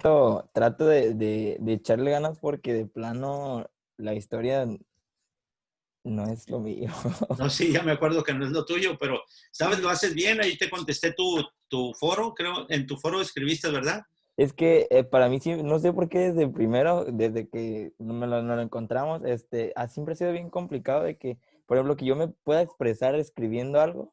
Trato de echarle ganas porque de plano la historia no es lo mío. No, sí, ya me acuerdo que no es lo tuyo, pero, ¿sabes? Lo haces bien. Ahí te contesté tu foro, creo, en tu foro escribiste, ¿verdad? Es que para mí sí, no sé por qué desde primero, desde que no lo encontramos, siempre ha sido bien complicado de que, por ejemplo, que yo me pueda expresar escribiendo algo,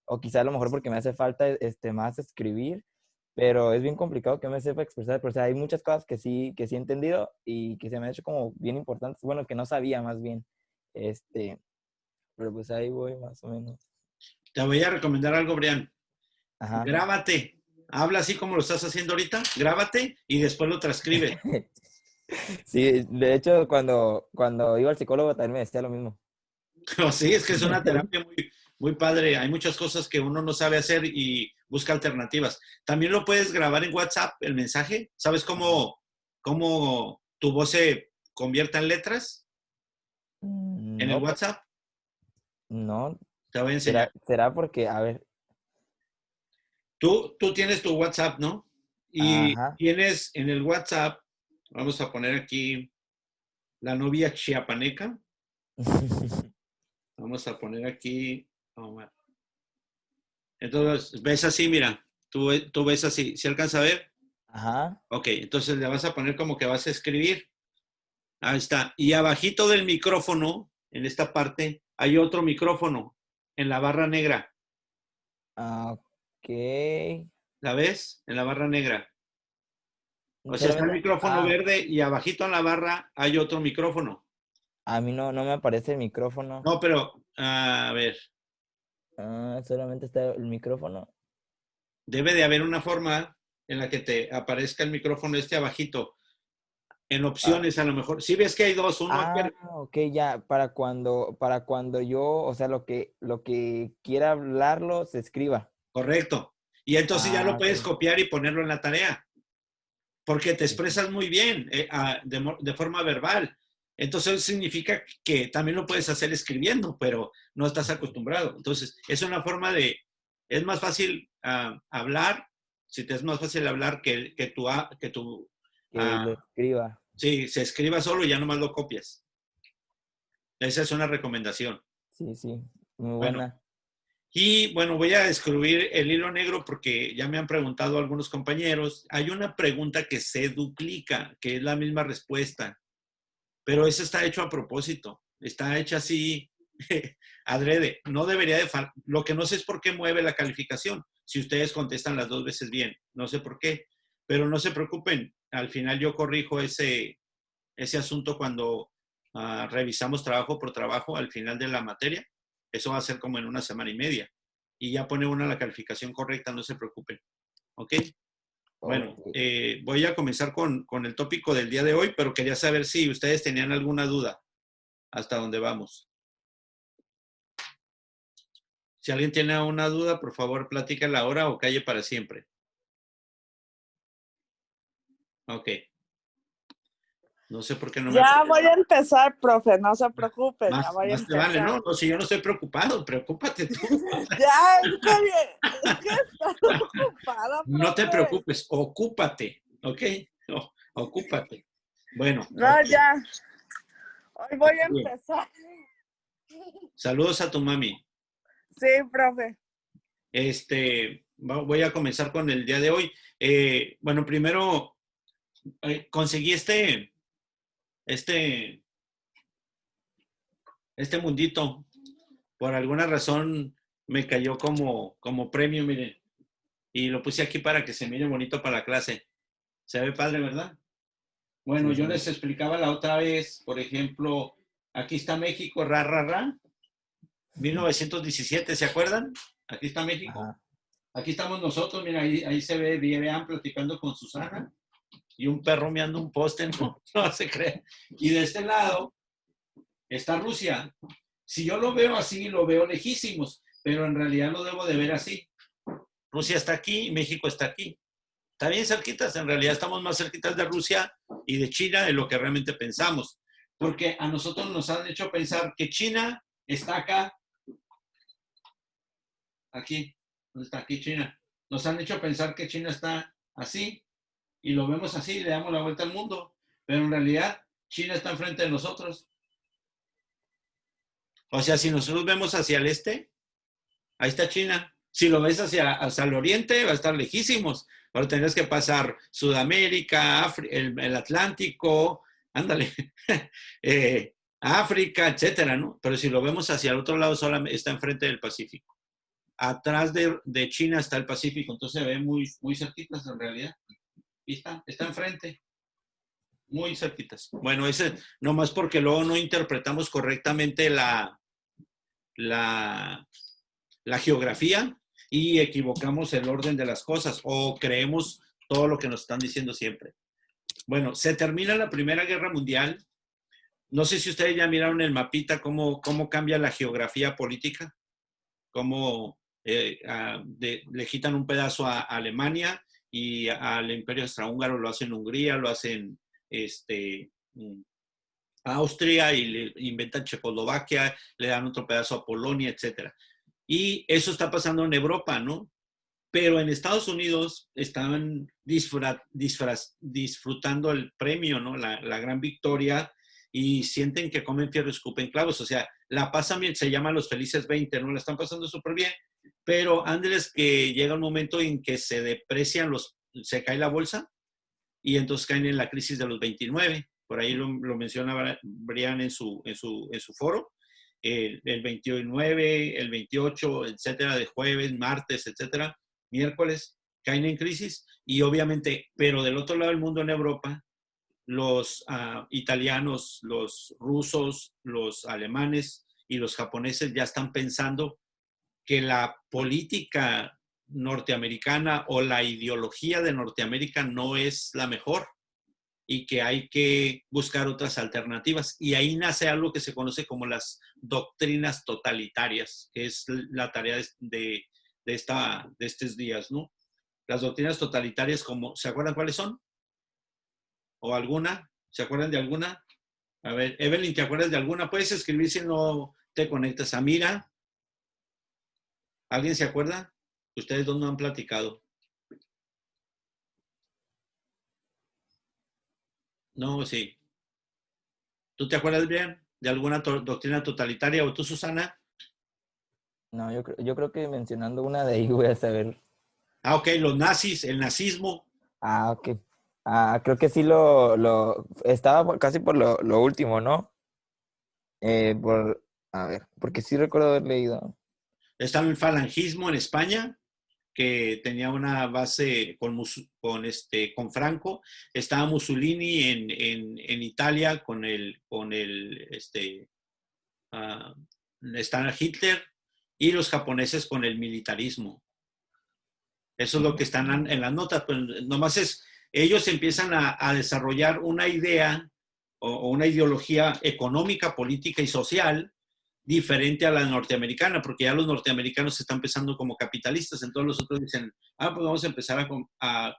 o quizá a lo mejor porque me hace falta más escribir, pero es bien complicado que me sepa expresar, pero o sea, hay muchas cosas que sí he entendido y que se me han hecho como bien importantes, bueno, que no sabía más bien, este, pero pues ahí voy más o menos. Te voy a recomendar algo, Brian. Ajá. Grábate. Habla así como lo estás haciendo ahorita. Grábate y después lo transcribes. Sí, de hecho, cuando iba al psicólogo también me decía lo mismo. Pero sí, es que es una terapia muy, muy padre. Hay muchas cosas que uno no sabe hacer y busca alternativas. También lo puedes grabar en WhatsApp, el mensaje. ¿Sabes cómo tu voz se convierta en letras en el No, WhatsApp? no, Te voy a enseñar. será porque, a ver, Tú tienes tu WhatsApp, ¿no? Y ajá. tienes en el WhatsApp, vamos a poner aquí la novia chiapaneca. Vamos a poner aquí. Entonces, ves así, mira. Tú ves así. ¿Se alcanza a ver? Ajá. Ok, entonces le vas a poner como que vas a escribir. Ahí está. Y abajito del micrófono, en esta parte, hay otro micrófono en la barra negra. Ok. ¿La ves? En la barra negra. O sea, está el Solamente, micrófono verde y abajito en la barra hay otro micrófono. a mí no me aparece el micrófono. No, pero, a ver, Solamente está el micrófono. debe de haber una forma en la que te aparezca el micrófono este abajito. En Ah, opciones, a lo mejor. Si ves que hay dos, uno aquí. ok, ya, para cuando yo, o sea, lo que quiera hablarlo, se escriba. Correcto. Y entonces ya lo Ah, puedes ok. copiar y ponerlo en la tarea, porque te expresas muy bien de forma verbal. Entonces eso significa que también lo puedes hacer escribiendo, pero no estás acostumbrado. Entonces es una forma es más fácil hablar, si te es más fácil hablar que tu, Que lo escriba. sí, se escriba solo y ya nomás lo copias. Esa es una recomendación. Sí, sí, muy Bueno, buena. y bueno, voy a descubrir el hilo negro porque ya me han preguntado algunos compañeros. Hay una pregunta que se duplica, que es la misma respuesta, pero eso está hecho a propósito. Está hecha así, adrede. No debería de faltar. Lo que no sé es por qué mueve la calificación. Si ustedes contestan las dos veces bien, no sé por qué. Pero no se preocupen. Al final yo corrijo ese asunto cuando revisamos trabajo por trabajo al final de la materia. Eso va a ser como en una semana y media. Y ya pone una la calificación correcta, no se preocupen. ¿Ok? Bueno, Ok. voy a comenzar con el tópico del día de hoy, pero quería saber si ustedes tenían alguna duda hasta dónde vamos. Si alguien tiene una duda, por favor, platícala ahora o calle para siempre. Ok. No sé por qué no me... Ya voy a empezar, profe, no se preocupe, ya Más, voy a más te vale, empezar. ¿no? No, si yo no estoy preocupado, preocúpate tú. Ya, es que está ocupada, No te profe. preocupes, ocúpate, ¿ok? No, ocúpate. Bueno, No, ok, ya, hoy voy a está bien. empezar. Saludos a tu mami. Sí, profe. Voy a comenzar con el día de hoy. Bueno, primero conseguí este, este mundito. Por alguna razón me cayó como premio, miren. Y lo puse aquí para que se mire bonito para la clase. Se ve padre, ¿verdad? Bueno, Sí, yo sí. les explicaba la otra vez, por ejemplo, aquí está México, ra, ra, ra, 1917, ¿se acuerdan? Aquí está México. Ajá. Aquí estamos nosotros, mira, ahí se ve Vean platicando con Susana y un perro meando un poste, no, no se cree. Y de este lado está Rusia. Si yo lo veo así, lo veo lejísimos, pero en realidad lo debo de ver así. Rusia está aquí y México está aquí. Está bien cerquitas, en realidad estamos más cerquitas de Rusia y de China de lo que realmente pensamos. Porque a nosotros nos han hecho pensar que China está acá, aquí, ¿dónde está aquí China? Nos han hecho pensar que China está así y lo vemos así, le damos la vuelta al mundo, pero en realidad China está enfrente de nosotros. O sea, si nosotros vemos hacia el este, ahí está China. Si lo ves hacia el oriente, va a estar lejísimos. Ahora tendrías que pasar Sudamérica, el Atlántico, ándale, África, etcétera, ¿no? Pero si lo vemos hacia el otro lado, solamente está enfrente del Pacífico. Atrás de China está el Pacífico, entonces se ve muy, muy cerquitas en realidad. Y está enfrente, muy cerquitas. Bueno, ese nomás porque luego no interpretamos correctamente la geografía y equivocamos el orden de las cosas o creemos todo lo que nos están diciendo siempre. Bueno, se termina la Primera Guerra Mundial. No sé si ustedes ya miraron el mapita, cómo cambia la geografía política, cómo le quitan un pedazo a Alemania y al Imperio Austrohúngaro lo hacen Hungría, lo hacen Austria y le inventan Checoslovaquia, le dan otro pedazo a Polonia, etcétera. Y eso está pasando en Europa, ¿no? Pero en Estados Unidos estaban disfrutando el premio, ¿no? La gran victoria y sienten que comen fierro y escupen clavos. O sea, la pasan bien, se llaman los felices 20, ¿no? La están pasando súper bien. Pero ándeles que llega un momento en que se deprecian se cae la bolsa y entonces caen en la crisis de los 29. Por ahí lo menciona Brian en su foro. El 29, el 28, etcétera, de jueves, martes, etcétera, miércoles, caen en crisis y obviamente, pero del otro lado del mundo en Europa, los italianos, los rusos, los alemanes y los japoneses ya están pensando que la política norteamericana o la ideología de Norteamérica no es la mejor y que hay que buscar otras alternativas. Y ahí nace algo que se conoce como las doctrinas totalitarias, que es la tarea de estos días, ¿no? Las doctrinas totalitarias, ¿se acuerdan cuáles son? ¿O alguna? ¿Se acuerdan de alguna? A ver, Evelyn, ¿te acuerdas de alguna? Puedes escribir si no te conectas. Amira, ¿alguien se acuerda? ¿Ustedes dos no han platicado? No, sí. ¿Tú te acuerdas bien de alguna doctrina totalitaria? ¿O tú, Susana? No, yo creo que mencionando una de ahí voy a saber. Ok, los nazis, el nazismo. Ok. Creo que sí estaba casi por lo último, ¿no? A ver, porque sí recuerdo haber leído. Está el falangismo en España, que tenía una base con Franco. Estaba Mussolini en Italia está Hitler y los japoneses con el militarismo. Eso es lo que están en las notas. Pues nomás ellos empiezan a desarrollar una idea o una ideología económica, política y social diferente a la norteamericana, porque ya los norteamericanos están pensando como capitalistas, entonces los otros dicen, pues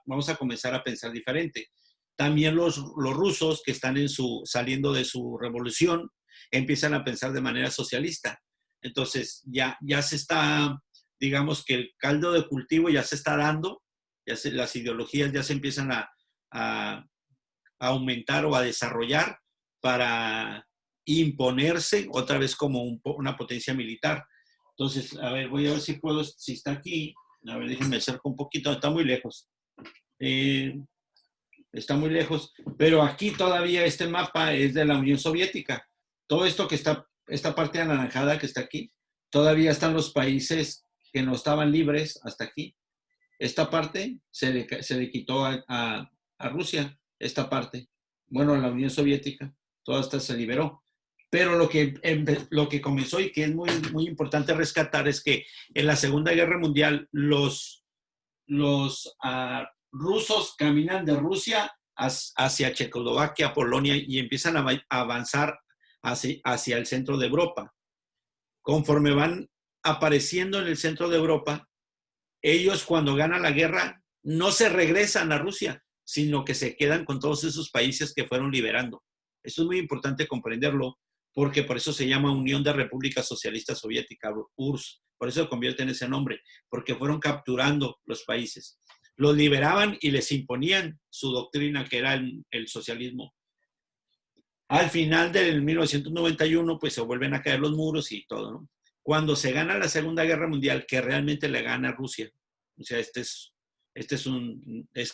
vamos a comenzar a pensar diferente. También los rusos que están saliendo de su revolución empiezan a pensar de manera socialista. Entonces ya se está, digamos que el caldo de cultivo ya se está dando, las ideologías ya se empiezan a aumentar o a desarrollar para imponerse otra vez como una potencia militar. Entonces, a ver, voy a ver si está aquí. A ver, déjenme acercar un poquito, está muy lejos. Está muy lejos, pero aquí todavía este mapa es de la Unión Soviética. Todo esto esta parte anaranjada que está aquí, todavía están los países que no estaban libres hasta aquí. Esta parte se le quitó a Rusia, esta parte. Bueno, la Unión Soviética, toda esta se liberó. Pero lo que comenzó y que es muy, muy importante rescatar es que en la Segunda Guerra Mundial los rusos caminan de Rusia hacia Checoslovaquia, Polonia y empiezan a avanzar hacia el centro de Europa. Conforme van apareciendo en el centro de Europa, ellos cuando ganan la guerra no se regresan a Rusia, sino que se quedan con todos esos países que fueron liberando. Esto es muy importante comprenderlo, porque por eso se llama Unión de Repúblicas Socialistas Soviéticas, URSS. Por eso se convierte en ese nombre, porque fueron capturando los países. Los liberaban y les imponían su doctrina, que era el socialismo. Al final del 1991, pues se vuelven a caer los muros y todo, ¿no? Cuando se gana la Segunda Guerra Mundial, que realmente le gana a Rusia, o sea, es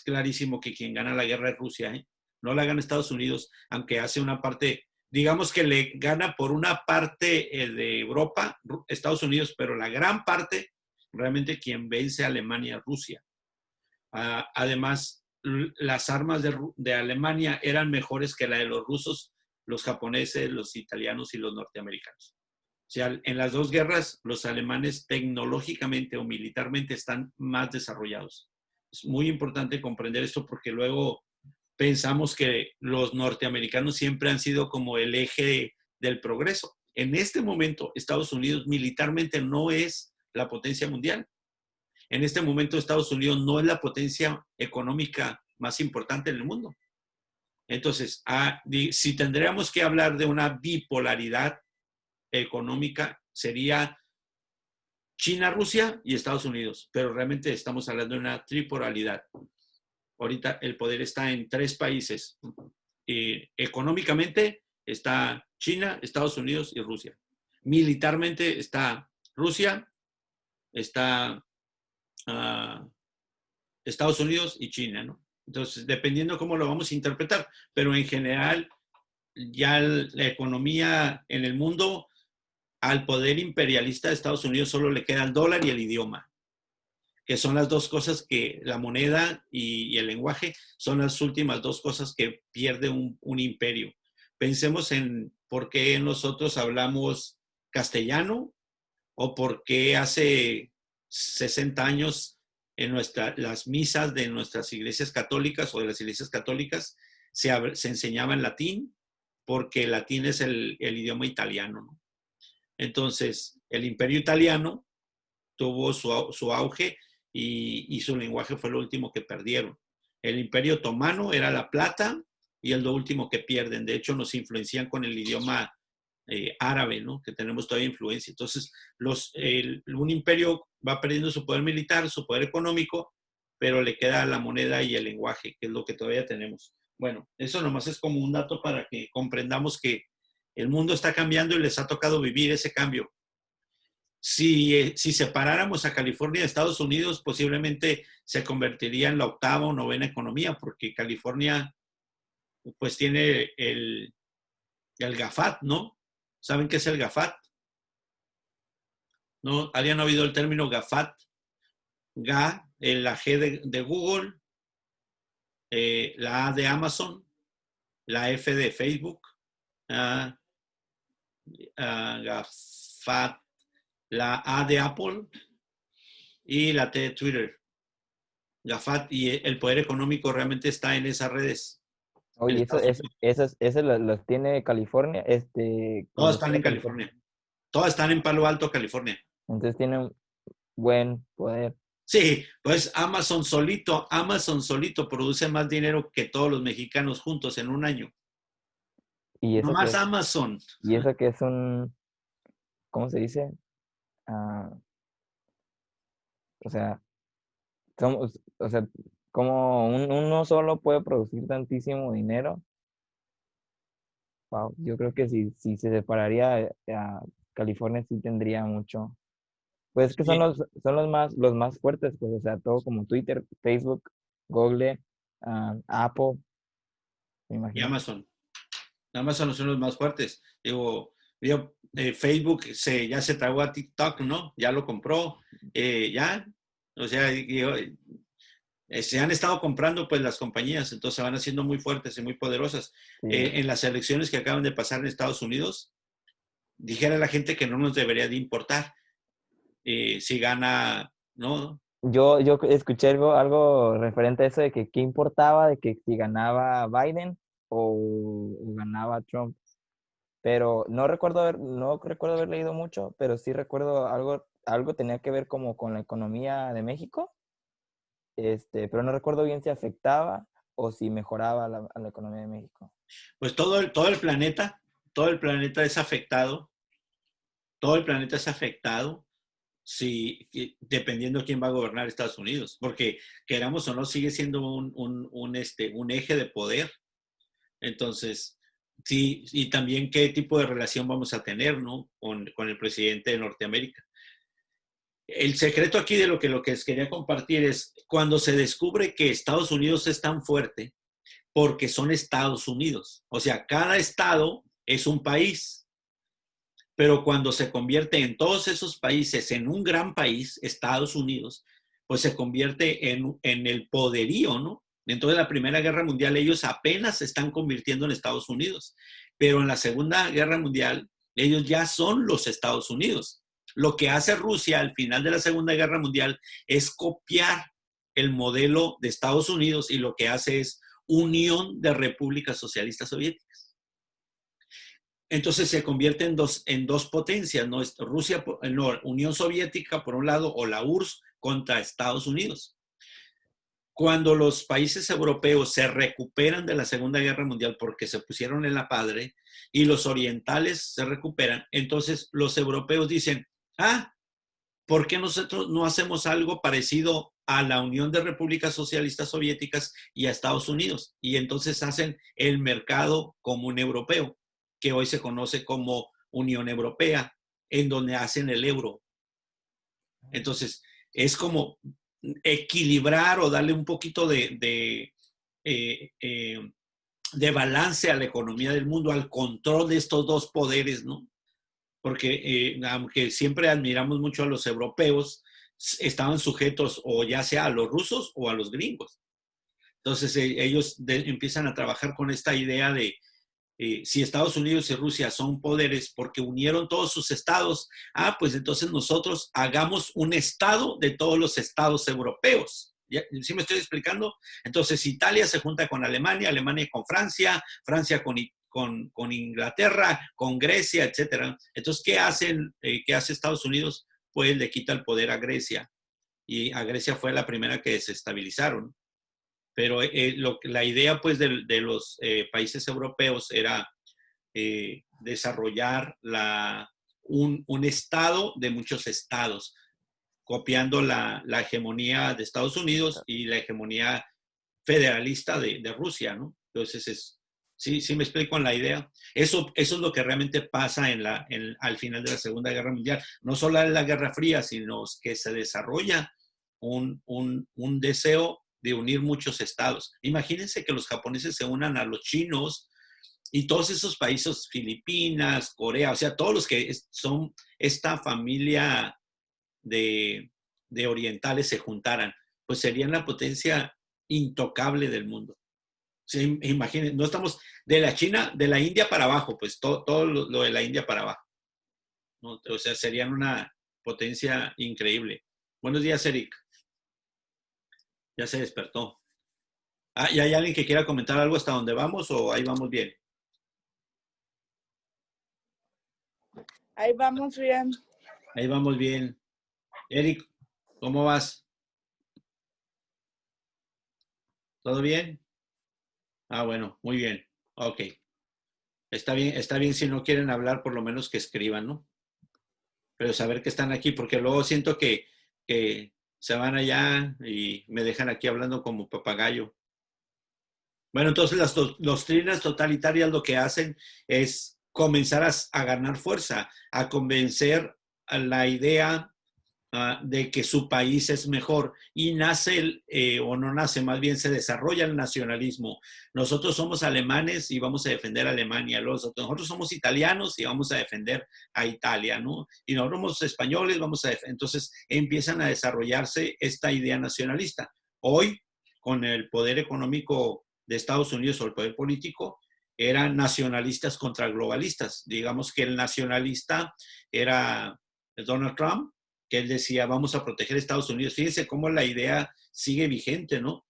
clarísimo que quien gana la guerra es Rusia, ¿eh? No la gana Estados Unidos, aunque hace una parte, digamos que le gana por una parte de Europa, Estados Unidos, pero la gran parte, realmente quien vence a Alemania es Rusia. Además, las armas de Alemania eran mejores que la de los rusos, los japoneses, los italianos y los norteamericanos. O sea, en las dos guerras, los alemanes tecnológicamente o militarmente están más desarrollados. Es muy importante comprender esto porque luego pensamos que los norteamericanos siempre han sido como el eje del progreso. En este momento, Estados Unidos militarmente no es la potencia mundial. En este momento, Estados Unidos no es la potencia económica más importante en el mundo. Entonces, si tendríamos que hablar de una bipolaridad económica, sería China, Rusia y Estados Unidos, pero realmente estamos hablando de una tripolaridad. Ahorita el poder está en 3 países. Económicamente está China, Estados Unidos y Rusia. Militarmente está Rusia, está Estados Unidos y China, ¿no? Entonces, dependiendo cómo lo vamos a interpretar, pero en general, ya la economía en el mundo, al poder imperialista de Estados Unidos solo le queda el dólar y el idioma, que son las dos cosas que la moneda y el lenguaje son las últimas 2 cosas que pierde un imperio. Pensemos en por qué nosotros hablamos castellano o por qué hace 60 años en las misas de nuestras iglesias católicas o de las iglesias católicas se enseñaba en latín, porque el latín es el idioma italiano, ¿no? Entonces, el imperio italiano tuvo su auge y su lenguaje fue lo último que perdieron. El imperio otomano era la plata y es lo último que pierden. De hecho, nos influencian con el idioma árabe, ¿no? Que tenemos todavía influencia. Entonces, un imperio va perdiendo su poder militar, su poder económico, pero le queda la moneda y el lenguaje, que es lo que todavía tenemos. Bueno, eso nomás es como un dato para que comprendamos que el mundo está cambiando y les ha tocado vivir ese cambio. Si separáramos a California de Estados Unidos, posiblemente se convertiría en la 8ª o 9ª economía, porque California pues tiene el GAFAT, ¿no? ¿Saben qué es el GAFAT? ¿No? ¿Alguien ha oído el término GAFAT? La G de Google, la A de Amazon, la F de Facebook, GAFAT, la A de Apple y la T de Twitter. GAFAT, y el poder económico realmente está en esas redes. Oye, esas las tiene California, Todas están en California. Todas están en Palo Alto, California. Entonces tiene un buen poder. Sí, pues Amazon solito produce más dinero que todos los mexicanos juntos en un año. Y eso No más Amazon. Y eso que es ¿cómo se dice? O sea, como uno solo puede producir tantísimo dinero. Wow, yo creo que si se separaría, California sí tendría mucho. Pues es que son Sí. los más fuertes, pues, o sea, todo como Twitter, Facebook, Google, Apple, me Y imagino. Amazon. Amazon son los más fuertes. Digo, Facebook ya se tragó a TikTok, ¿no? Ya lo compró, ya. O sea, se han estado comprando pues las compañías, entonces se van haciendo muy fuertes y muy poderosas. Sí. En las elecciones que acaban de pasar en Estados Unidos, dijera la gente que no nos debería de importar si gana, ¿no? Yo escuché algo referente a eso de que qué importaba de que si ganaba Biden o ganaba Trump. Pero no recuerdo haber leído mucho, pero sí recuerdo algo tenía que ver como con la economía de México, pero no recuerdo bien si afectaba o si mejoraba a la economía de México. Pues todo el planeta es afectado, todo el planeta es afectado si, dependiendo quién va a gobernar Estados Unidos, porque queramos o no, sigue siendo un eje de poder. Entonces, sí, y también qué tipo de relación vamos a tener, ¿no? Con el presidente de Norteamérica. El secreto aquí de lo que les quería compartir es cuando se descubre que Estados Unidos es tan fuerte, porque son Estados Unidos. O sea, cada estado es un país, pero cuando se convierte en todos esos países en un gran país, Estados Unidos, pues se convierte en el poderío, ¿no? Entonces, la Primera Guerra Mundial, ellos apenas se están convirtiendo en Estados Unidos, pero en la Segunda Guerra Mundial, ellos ya son los Estados Unidos. Lo que hace Rusia al final de la Segunda Guerra Mundial es copiar el modelo de Estados Unidos y lo que hace es unión de repúblicas socialistas soviéticas. Entonces se convierte en dos potencias, ¿no? Rusia, no, Unión Soviética por un lado, o la URSS contra Estados Unidos. Cuando los países europeos se recuperan de la Segunda Guerra Mundial porque se pusieron en la padre y los orientales se recuperan, entonces los europeos dicen, ¿por qué nosotros no hacemos algo parecido a la Unión de Repúblicas Socialistas Soviéticas y a Estados Unidos? Y entonces hacen el mercado común europeo, que hoy se conoce como Unión Europea, en donde hacen el euro. Entonces, es como equilibrar o darle un poquito de balance a la economía del mundo, al control de estos dos poderes, ¿no? Porque aunque siempre admiramos mucho a los europeos, estaban sujetos o ya sea a los rusos o a los gringos. Entonces ellos empiezan a trabajar con esta idea de si Estados Unidos y Rusia son poderes porque unieron todos sus estados, pues entonces nosotros hagamos un estado de todos los estados europeos. ¿Sí me estoy explicando? Entonces Italia se junta con Alemania, Alemania con Francia, Francia con Inglaterra, con Grecia, etcétera. Entonces, ¿qué hace Estados Unidos? Pues le quita el poder a Grecia. Y a Grecia fue la primera que desestabilizaron. Pero la idea, pues, de los países europeos era desarrollar un estado de muchos estados, copiando la hegemonía de Estados Unidos y la hegemonía federalista de Rusia, ¿no? Entonces, sí me explico en la idea. Eso es lo que realmente pasa al final de la Segunda Guerra Mundial. No solo en la Guerra Fría, sino que se desarrolla un deseo de unir muchos estados. Imagínense que los japoneses se unan a los chinos y todos esos países, Filipinas, Corea, o sea, todos los que son esta familia de orientales se juntaran, pues serían la potencia intocable del mundo. Sí, imaginen, no estamos de la China, de la India para abajo, pues todo lo de la India para abajo, ¿no? O sea, serían una potencia increíble. Buenos días, Eric. Ya se despertó. ¿Y hay alguien que quiera comentar algo hasta dónde vamos o ahí vamos bien? Ahí vamos bien. Ahí vamos bien. Eric, ¿cómo vas? ¿Todo bien? Bueno, muy bien. Ok. Está bien si no quieren hablar, por lo menos que escriban, ¿no? Pero saber que están aquí, porque luego siento que se van allá y me dejan aquí hablando como papagayo. Bueno, entonces las doctrinas totalitarias lo que hacen es comenzar a ganar fuerza, a convencer a la idea de que su país es mejor y nace, o no nace, más bien se desarrolla el nacionalismo. Nosotros somos alemanes y vamos a defender a Alemania, nosotros somos italianos y vamos a defender a Italia, ¿no? Y nosotros somos españoles, vamos a defender. Entonces empiezan a desarrollarse esta idea nacionalista. Hoy, con el poder económico de Estados Unidos o el poder político, eran nacionalistas contra globalistas. Digamos que el nacionalista era Donald Trump, que él decía, vamos a proteger a Estados Unidos. Fíjense cómo la idea sigue vigente, ¿no?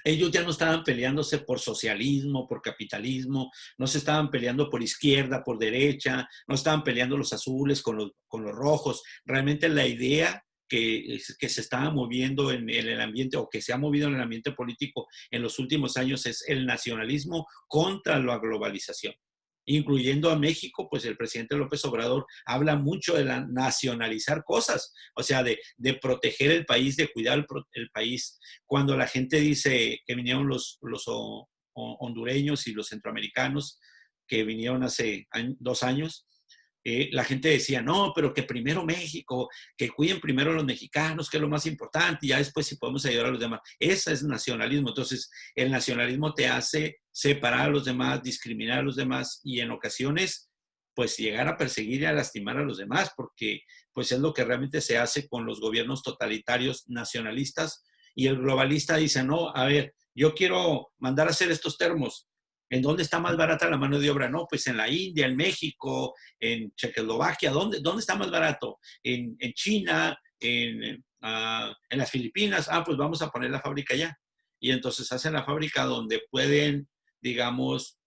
Ellos ya no estaban peleándose por socialismo, por capitalismo, no se estaban peleando por izquierda, por derecha, no estaban peleando los azules con los rojos. Realmente la idea que se estaba moviendo en el ambiente, o que se ha movido en el ambiente político en los últimos años, es el nacionalismo contra la globalización. incluyendo a México, pues el presidente López Obrador habla mucho de nacionalizar cosas, o sea, de proteger el país, de cuidar el país. Cuando la gente dice que vinieron los hondureños y los centroamericanos, que vinieron hace 2 años, la gente decía, no, pero que primero México, que cuiden primero a los mexicanos, que es lo más importante, y ya después si podemos ayudar a los demás. Ese es nacionalismo. Entonces, el nacionalismo te hace separar a los demás, discriminar a los demás y en ocasiones, pues llegar a perseguir y a lastimar a los demás, porque pues es lo que realmente se hace con los gobiernos totalitarios nacionalistas y el globalista dice, no, a ver, yo quiero mandar a hacer estos termos. ¿En dónde está más barata la mano de obra? No, pues en la India, en México, en Checoslovaquia. ¿Dónde está más barato? En China, en las Filipinas. Ah, pues vamos a poner la fábrica allá. Y entonces hacen la fábrica donde pueden, digamos,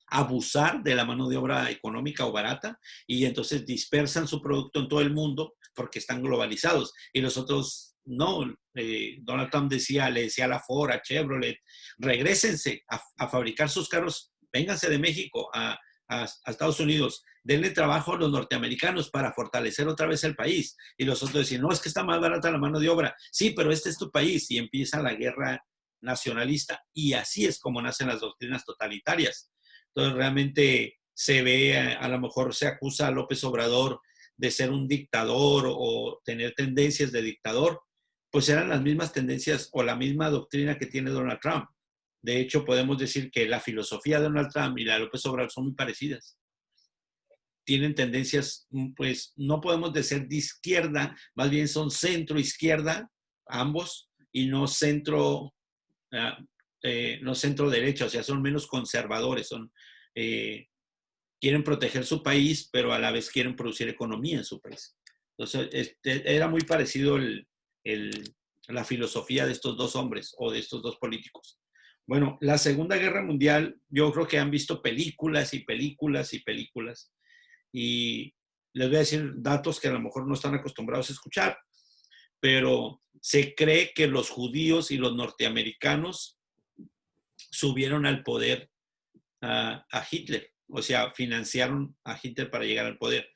abusar de la mano de obra económica o barata y entonces dispersan su producto en todo el mundo porque están globalizados y los otros no. Donald Trump le decía a la Ford, a Chevrolet, regrésense a fabricar sus carros, vénganse de México a Estados Unidos, denle trabajo a los norteamericanos para fortalecer otra vez el país. Y los otros decían, no, es que está más barata la mano de obra. Sí, pero este es tu país. Y empieza la guerra nacionalista y así es como nacen las doctrinas totalitarias. Entonces realmente se ve, a lo mejor se acusa a López Obrador de ser un dictador o tener tendencias de dictador, pues eran las mismas tendencias o la misma doctrina que tiene Donald Trump. De hecho, podemos decir que la filosofía de Donald Trump y la de López Obrador son muy parecidas. Tienen tendencias, pues no podemos decir de izquierda, más bien son centro-izquierda, ambos, y no centro no centro derecha, o sea, son menos conservadores, quieren proteger su país, pero a la vez quieren producir economía en su país. Entonces, era muy parecido la filosofía de estos dos hombres o de estos dos políticos. Bueno, la Segunda Guerra Mundial, yo creo que han visto películas y películas y películas, y les voy a decir datos que a lo mejor no están acostumbrados a escuchar, pero se cree que los judíos y los norteamericanos subieron al poder a Hitler, o sea, financiaron a Hitler para llegar al poder.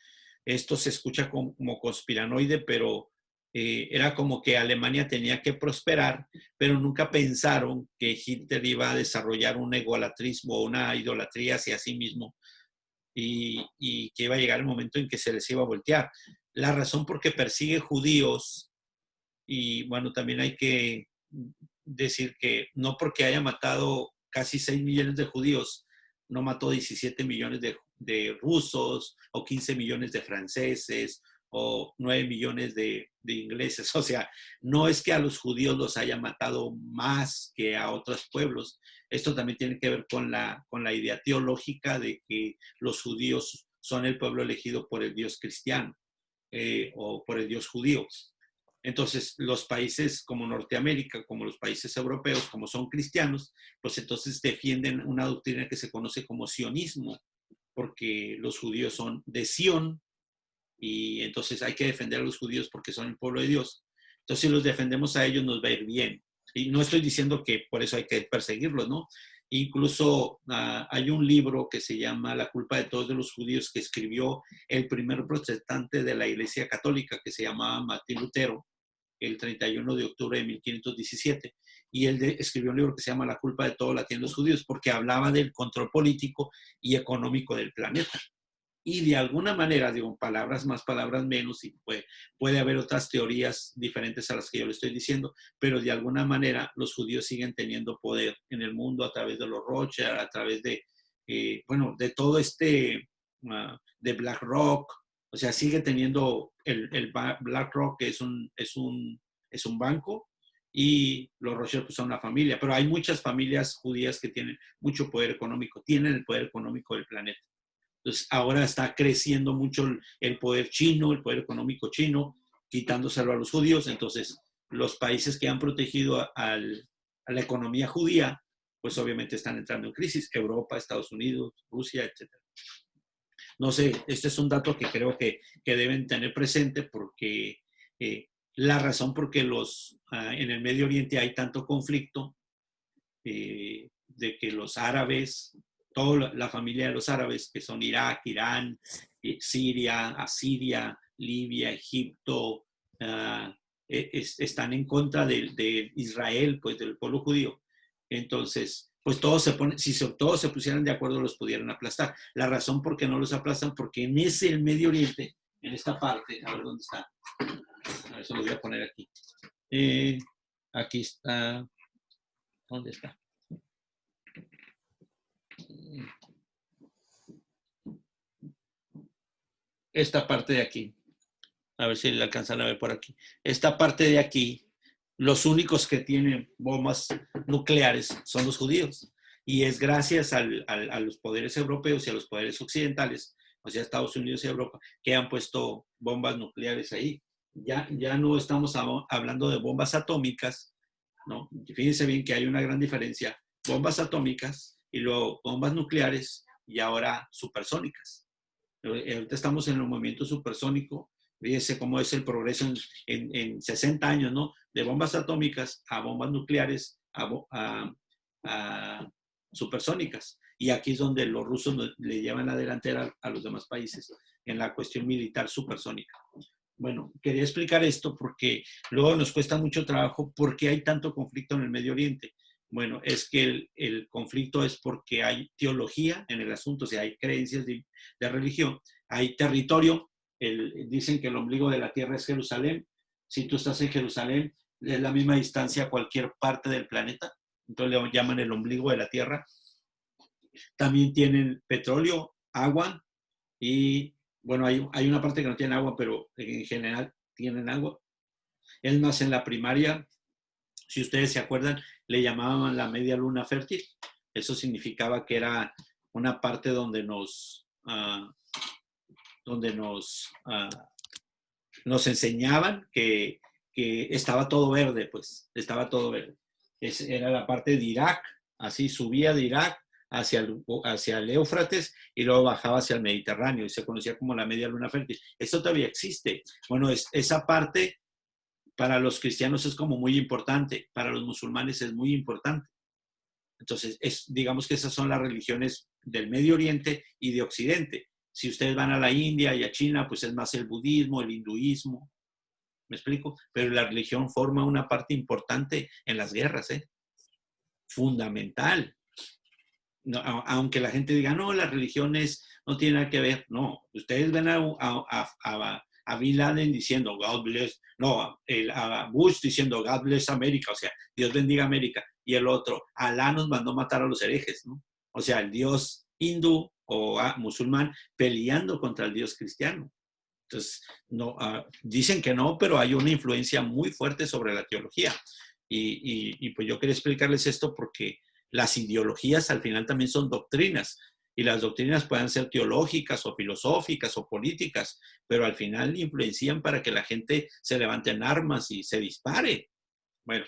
Esto se escucha como conspiranoide, pero era como que Alemania tenía que prosperar, pero nunca pensaron que Hitler iba a desarrollar un egolatrismo o una idolatría hacia sí mismo y que iba a llegar el momento en que se les iba a voltear. La razón por qué persigue judíos, y bueno, también hay que decir que no porque haya matado casi 6 millones de judíos, no mató 17 millones de rusos o 15 millones de franceses o 9 millones de ingleses. O sea, no es que a los judíos los haya matado más que a otros pueblos. Esto también tiene que ver con la idea teológica de que los judíos son el pueblo elegido por el Dios cristiano o por el Dios judío. Entonces, los países como Norteamérica, como los países europeos, como son cristianos, pues entonces defienden una doctrina que se conoce como sionismo, porque los judíos son de Sión y entonces hay que defender a los judíos porque son el pueblo de Dios. Entonces, si los defendemos a ellos, nos va a ir bien. Y no estoy diciendo que por eso hay que perseguirlos, ¿no? Incluso hay un libro que se llama La culpa de todos de los judíos que escribió el primer protestante de la Iglesia Católica, que se llamaba Martín Lutero, el 31 de octubre de 1517. Y él escribió un libro que se llama La culpa de todo la tienen los judíos, porque hablaba del control político y económico del planeta. Y de alguna manera, digo, palabras más, palabras menos, y puede haber otras teorías diferentes a las que yo le estoy diciendo, pero de alguna manera los judíos siguen teniendo poder en el mundo a través de los Rothschild, a través de, bueno, de todo de BlackRock, o sea, sigue teniendo el BlackRock, que es un banco, y los Rothschild pues, son una familia, pero hay muchas familias judías que tienen mucho poder económico, tienen el poder económico del planeta. Entonces, ahora está creciendo mucho el poder chino, el poder económico chino, quitándoselo a los judíos. Entonces, los países que han protegido a la economía judía, pues obviamente están entrando en crisis. Europa, Estados Unidos, Rusia, etc. No sé, este es un dato que creo que deben tener presente porque la razón por qué en el Medio Oriente hay tanto conflicto, de que los árabes toda la familia de los árabes, que son Irak, Irán, Siria, Asiria, Libia, Egipto, están en contra de Israel, pues del pueblo judío. Entonces, pues todos todos se pusieran de acuerdo, los pudieran aplastar. La razón por qué no los aplastan, porque en el Medio Oriente, en esta parte, a ver dónde está, a ver, se lo voy a poner aquí. Aquí está, ¿dónde está? Esta parte de aquí, a ver si le alcanzan a ver por aquí. Esta parte de aquí, los únicos que tienen bombas nucleares son los judíos. Y es gracias a los poderes europeos y a los poderes occidentales, o sea, Estados Unidos y Europa, que han puesto bombas nucleares ahí. Ya no estamos hablando de bombas atómicas, ¿no? Fíjense bien que hay una gran diferencia. Bombas atómicas y luego bombas nucleares y ahora supersónicas. Ahorita estamos en un movimiento supersónico. Fíjense cómo es el progreso en 60 años, ¿no? De bombas atómicas a bombas nucleares a supersónicas. Y aquí es donde los rusos le llevan la delantera a los demás países en la cuestión militar supersónica. Bueno, quería explicar esto porque luego nos cuesta mucho trabajo porque hay tanto conflicto en el Medio Oriente. Bueno, es que el conflicto es porque hay teología en el asunto, o sea, hay creencias de religión, hay territorio. Dicen que el ombligo de la tierra es Jerusalén. Si tú estás en Jerusalén, es la misma distancia a cualquier parte del planeta. Entonces le llaman el ombligo de la tierra. También tienen petróleo, agua y, bueno, hay una parte que no tiene agua, pero en general tienen agua. Es más, en la primaria, si ustedes se acuerdan, le llamaban la media luna fértil. Eso significaba que era una parte donde nos enseñaban que estaba todo verde, pues, estaba todo verde. Era la parte de Irak, así subía de Irak hacia el Éufrates y luego bajaba hacia el Mediterráneo y se conocía como la media luna fértil. Esto todavía existe. Bueno, esa parte para los cristianos es como muy importante, para los musulmanes es muy importante. Entonces, digamos que esas son las religiones del Medio Oriente y de Occidente. Si ustedes van a la India y a China, pues es más el budismo, el hinduismo. ¿Me explico? Pero la religión forma una parte importante en las guerras, fundamental. No, aunque la gente diga, no, las religiones no tienen nada que ver. No, ustedes ven a Bin Laden diciendo, God bless, no, a Bush diciendo, God bless América, o sea, Dios bendiga América. Y el otro, Alá nos mandó matar a los herejes, ¿no? O sea, el Dios hindú o musulmán peleando contra el Dios cristiano. Entonces, no, dicen que no, pero hay una influencia muy fuerte sobre la teología. Y pues yo quería explicarles esto porque las ideologías al final también son doctrinas. Y las doctrinas pueden ser teológicas o filosóficas o políticas, pero al final influencian para que la gente se levante en armas y se dispare. Bueno,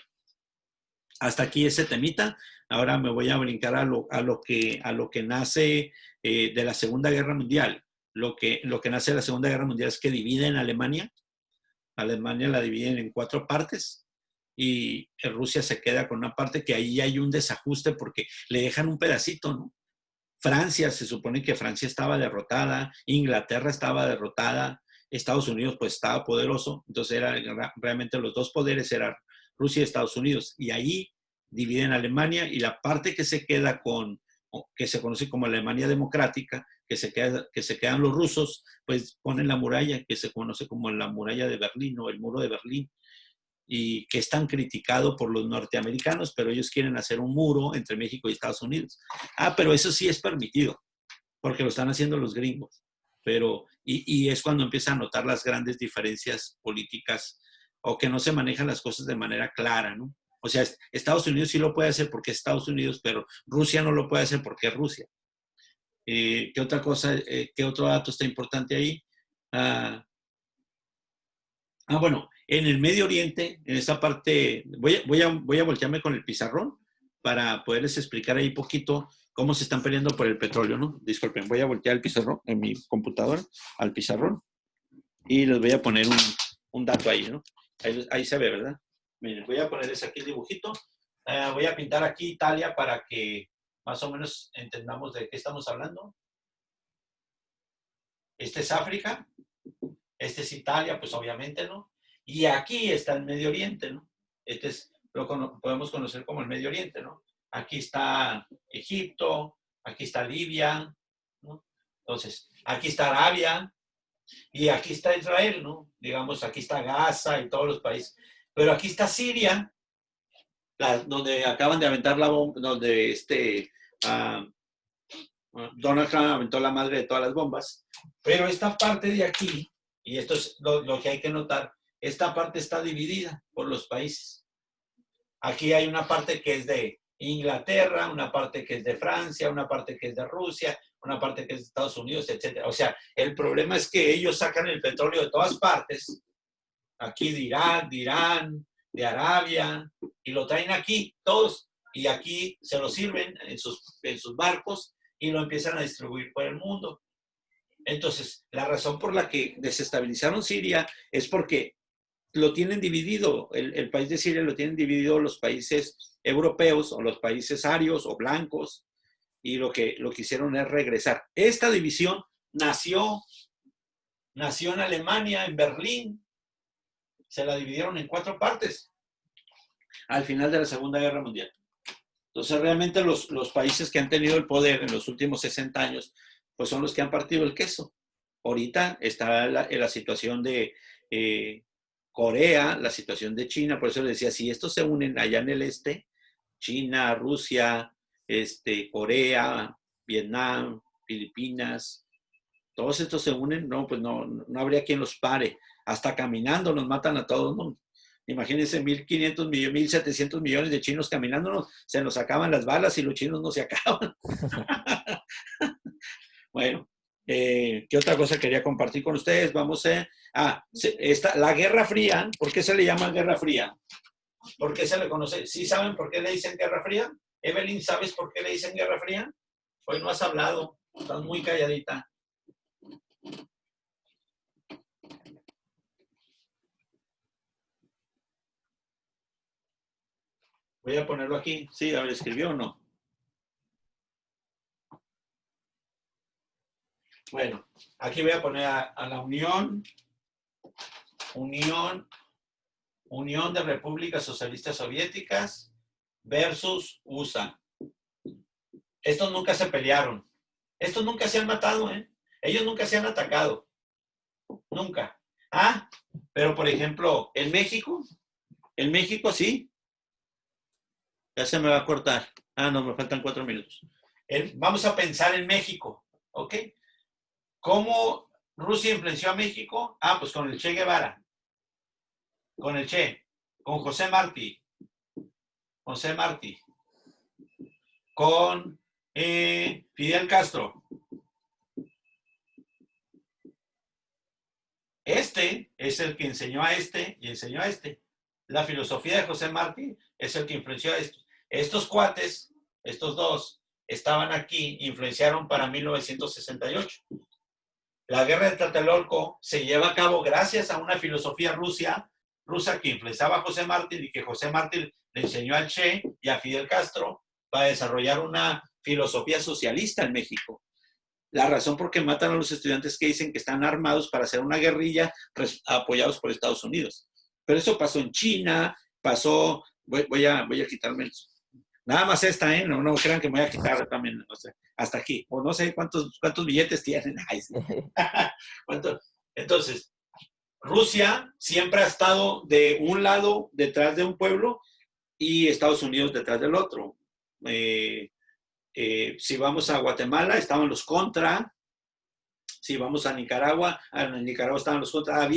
hasta aquí ese temita. Ahora me voy a brincar a lo que nace de la Segunda Guerra Mundial. Lo que nace de la Segunda Guerra Mundial es que dividen Alemania. Alemania la dividen en 4 partes y Rusia se queda con una parte que ahí hay un desajuste porque le dejan un pedacito, ¿no? Francia, se supone que Francia estaba derrotada, Inglaterra estaba derrotada, Estados Unidos pues estaba poderoso, entonces realmente los dos poderes eran Rusia y Estados Unidos, y ahí dividen Alemania y la parte que se queda que se conoce como Alemania Democrática, que se quedan los rusos, pues ponen la muralla, que se conoce como la muralla de Berlín o el muro de Berlín, y que es tan criticado por los norteamericanos, pero ellos quieren hacer un muro entre México y Estados Unidos. Pero eso sí es permitido, porque lo están haciendo los gringos. Y es cuando empiezan a notar las grandes diferencias políticas o que no se manejan las cosas de manera clara, ¿no? O sea, Estados Unidos sí lo puede hacer porque es Estados Unidos, pero Rusia no lo puede hacer porque es Rusia. ¿Qué otra cosa, qué otro dato está importante ahí? Bueno, en el Medio Oriente, en esta parte, voy a voltearme con el pizarrón para poderles explicar ahí poquito cómo se están peleando por el petróleo, ¿no? Disculpen, voy a voltear el pizarrón en mi computadora, al pizarrón, y les voy a poner un dato ahí, ¿no? Ahí se ve, ¿verdad? Miren, voy a ponerles aquí el dibujito. Voy a pintar aquí Italia para que más o menos entendamos de qué estamos hablando. Este es África, este es Italia, pues obviamente, ¿no? Y aquí está el Medio Oriente, ¿no? Este es, podemos conocer como el Medio Oriente, ¿no? Aquí está Egipto, aquí está Libia, ¿no? Entonces, aquí está Arabia y aquí está Israel, ¿no? Digamos, aquí está Gaza y todos los países. Pero aquí está Siria, donde acaban de aventar la bomba, donde Donald Trump aventó la madre de todas las bombas. Pero esta parte de aquí, y esto es lo que hay que notar, esta parte está dividida por los países. Aquí hay una parte que es de Inglaterra, una parte que es de Francia, una parte que es de Rusia, una parte que es de Estados Unidos, etc. O sea, el problema es que ellos sacan el petróleo de todas partes, aquí de Irak, de Irán, de Arabia, y lo traen aquí todos, y aquí se lo sirven en sus barcos y lo empiezan a distribuir por el mundo. Entonces, la razón por la que desestabilizaron Siria es porque lo tienen dividido, el país de Siria lo tienen dividido los países europeos o los países arios o blancos, y lo que hicieron es regresar. Esta división nació en Alemania, en Berlín. Se la dividieron en 4 partes al final de la Segunda Guerra Mundial. Entonces, realmente los países que han tenido el poder en los últimos 60 años, pues son los que han partido el queso. Ahorita está la situación de Corea, la situación de China, por eso les decía, si estos se unen allá en el este, China, Rusia, Corea, Vietnam, Filipinas, todos estos se unen, no, pues no habría quien los pare. Hasta caminando nos matan a todos, ¿no? Imagínense 1.500 millones, 1.700 millones de chinos caminándonos, se nos acaban las balas y los chinos no se acaban. Bueno, ¿qué otra cosa quería compartir con ustedes? Vamos a... la Guerra Fría, ¿por qué se le llama Guerra Fría? ¿Por qué se le conoce? ¿Sí saben por qué le dicen Guerra Fría? Evelyn, ¿sabes por qué le dicen Guerra Fría? Hoy no has hablado, estás muy calladita. Voy a ponerlo aquí. Sí, a ver, ¿escribió o no? Bueno, aquí voy a poner a la Unión de Repúblicas Socialistas Soviéticas versus USA. Estos nunca se pelearon. Estos nunca se han matado, ¿eh? Ellos nunca se han atacado. Nunca. Pero por ejemplo, en México sí. Ya se me va a cortar. No, me faltan 4 minutos. Vamos a pensar en México, ¿ok? ¿Cómo Rusia influenció a México? Pues con el Che Guevara. Con el Che. Con José Martí. Con Fidel Castro. Este es el que enseñó a este y enseñó a este. La filosofía de José Martí es el que influenció a estos. Estos cuates, estos dos, estaban aquí, influenciaron para 1968. La guerra de Tlatelolco se lleva a cabo gracias a una filosofía rusa que influenciaba a José Martí y que José Martí le enseñó al Che y a Fidel Castro para desarrollar una filosofía socialista en México. La razón por qué matan a los estudiantes que dicen que están armados para hacer una guerrilla apoyados por Estados Unidos. Pero eso pasó en China, pasó... Voy a quitarme eso. Nada más esta, ¿eh? No crean que me voy a quitar también, no sé, hasta aquí. O no sé cuántos billetes tienen. Entonces, Rusia siempre ha estado de un lado detrás de un pueblo y Estados Unidos detrás del otro. Si vamos a Guatemala, estaban los contra. Si vamos a Nicaragua, en Nicaragua estaban los contra.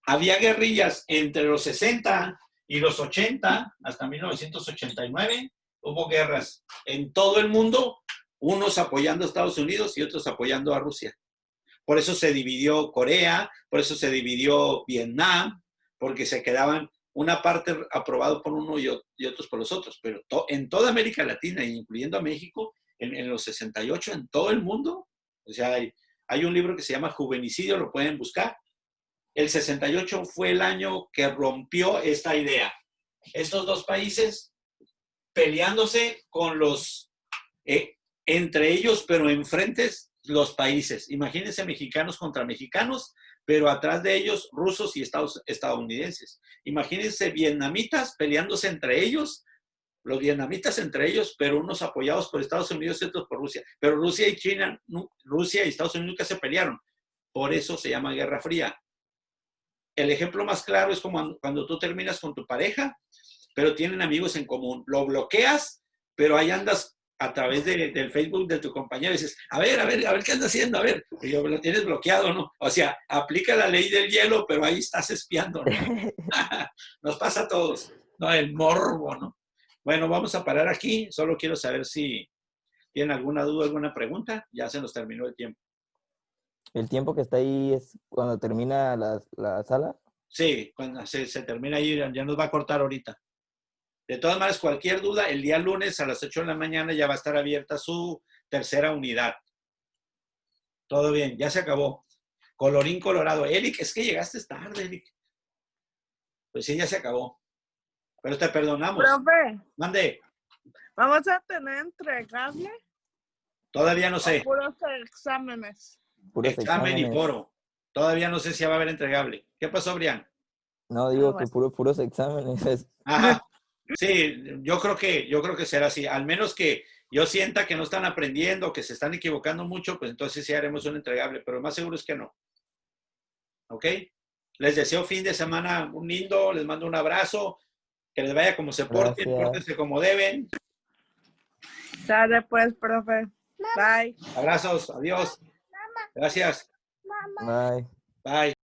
Había guerrillas entre los 60 y los 80, hasta 1989. Hubo guerras en todo el mundo, unos apoyando a Estados Unidos y otros apoyando a Rusia. Por eso se dividió Corea, por eso se dividió Vietnam, porque se quedaban una parte aprobado por uno y otros por los otros. Pero en toda América Latina, incluyendo a México, en los 68, en todo el mundo, o sea, hay un libro que se llama Juvenicidio, lo pueden buscar. El 68 fue el año que rompió esta idea. Estos dos países peleándose con los entre ellos, pero enfrentes los países. Imagínense mexicanos contra mexicanos, pero atrás de ellos rusos y estadounidenses. Imagínense vietnamitas peleándose entre ellos, los vietnamitas entre ellos, pero unos apoyados por Estados Unidos y otros por Rusia. Pero Rusia y China, Rusia y Estados Unidos nunca se pelearon. Por eso se llama Guerra Fría. El ejemplo más claro es como cuando tú terminas con tu pareja, pero tienen amigos en común. Lo bloqueas, pero ahí andas a través del Facebook de tu compañero y dices, a ver qué andas haciendo, a ver. Y yo, lo tienes bloqueado, ¿no? O sea, aplica la ley del hielo, pero ahí estás espiando, ¿no? Nos pasa a todos, ¿no? El morbo, ¿no? Bueno, vamos a parar aquí. Solo quiero saber si tienen alguna duda, alguna pregunta. Ya se nos terminó el tiempo. ¿El tiempo que está ahí es cuando termina la sala? Sí, cuando se termina ahí, ya nos va a cortar ahorita. De todas maneras, cualquier duda, el día lunes a las 8 de la mañana ya va a estar abierta su tercera unidad. Todo bien, ya se acabó. Colorín colorado. Eric, es que llegaste tarde, Eric. Pues sí, ya se acabó. Pero te perdonamos. Profe, Mande. ¿vamos a tener entregable? Todavía no ¿O sé. puros exámenes? Puros Examen y exámenes. foro. Todavía no sé si va a haber entregable. ¿Qué pasó, Brian? No, digo bueno. que puros exámenes. Ajá. Sí, yo creo que será así. Al menos que yo sienta que no están aprendiendo, que se están equivocando mucho, pues entonces sí haremos un entregable, pero más seguro es que no. ¿Ok? Les deseo fin de semana un lindo, les mando un abrazo, que les vaya como se porten, Gracias. pórtense como deben. Sale pues, profe. Bye. Abrazos, adiós. Gracias. Bye. Bye.